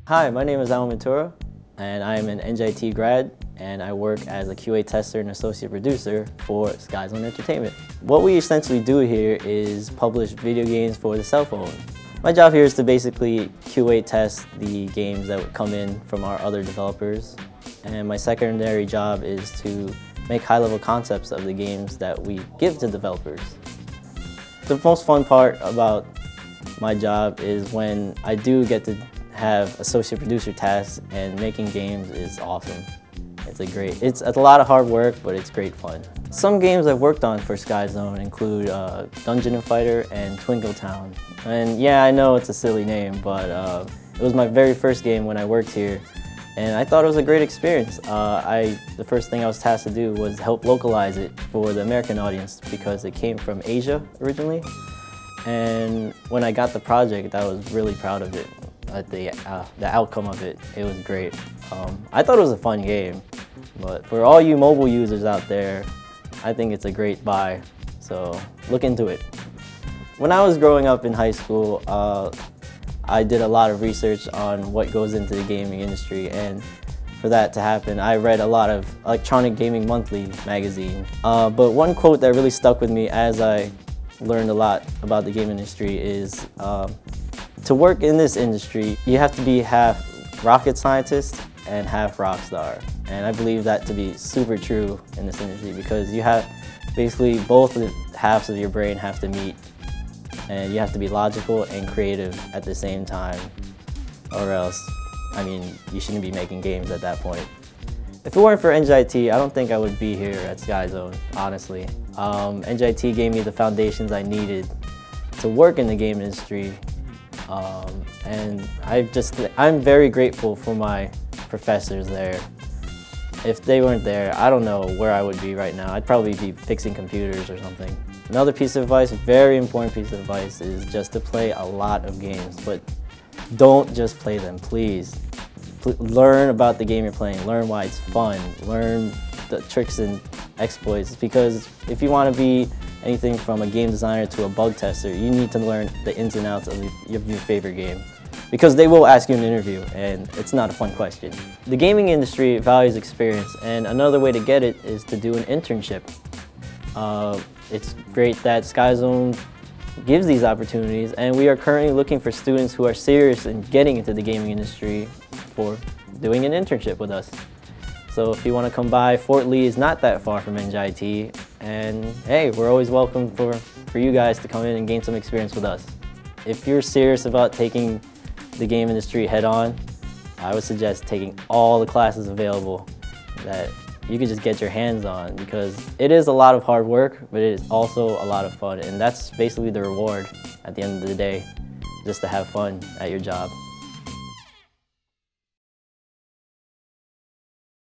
Hi, my name is Alwin, and I am an NJIT grad, and I work as a QA tester and associate producer for Skyzone Entertainment. What we essentially do here is publish video games for the cell phone. My job here is to basically QA test the games that would come in from our other developers, and my secondary job is to make high-level concepts of the games that we give to developers. The most fun part about my job is when I do get to have associate producer tasks, and making games is awesome. It's a lot of hard work, but it's great fun. Some games I've worked on for Skyzone include Dungeon & Fighter and Twinkle Town. And yeah, I know it's a silly name, but it was my very first game when I worked here, and I thought it was a great experience. The first thing I was tasked to do was help localize it for the American audience because it came from Asia originally. And when I got the project, I was really proud of it. The outcome of it, it was great. I thought it was a fun game, but for all you mobile users out there, I think it's a great buy, so look into it. When I was growing up in high school, I did a lot of research on what goes into the gaming industry, and for that to happen, I read a lot of Electronic Gaming Monthly magazine. But one quote that really stuck with me as I learned a lot about the game industry is, to work in this industry, you have to be half rocket scientist and half rock star. And I believe that to be super true in this industry because you have basically both the halves of your brain have to meet, and you have to be logical and creative at the same time, or else, I mean, you shouldn't be making games at that point. If it weren't for NJIT, I don't think I would be here at Skyzone, honestly. NJIT gave me the foundations I needed to work in the game industry. And I'm very grateful for my professors there. If they weren't there, I don't know where I would be right now. I'd probably be fixing computers or something. Another piece of advice, very important piece of advice, is just to play a lot of games, but don't just play them, please. Learn about the game you're playing, learn why it's fun, learn the tricks and exploits, because if you want to be anything from a game designer to a bug tester, you need to learn the ins and outs of your favorite game. Because they will ask you in an interview, and it's not a fun question. The gaming industry values experience, and another way to get it is to do an internship. It's great that Skyzone gives these opportunities, and we are currently looking for students who are serious in getting into the gaming industry for doing an internship with us. So if you want to come by, Fort Lee is not that far from NJIT, and hey, we're always welcome for you guys to come in and gain some experience with us. If you're serious about taking the game industry head on, I would suggest taking all the classes available that you could just get your hands on, because it is a lot of hard work, but it is also a lot of fun, and that's basically the reward at the end of the day, just to have fun at your job.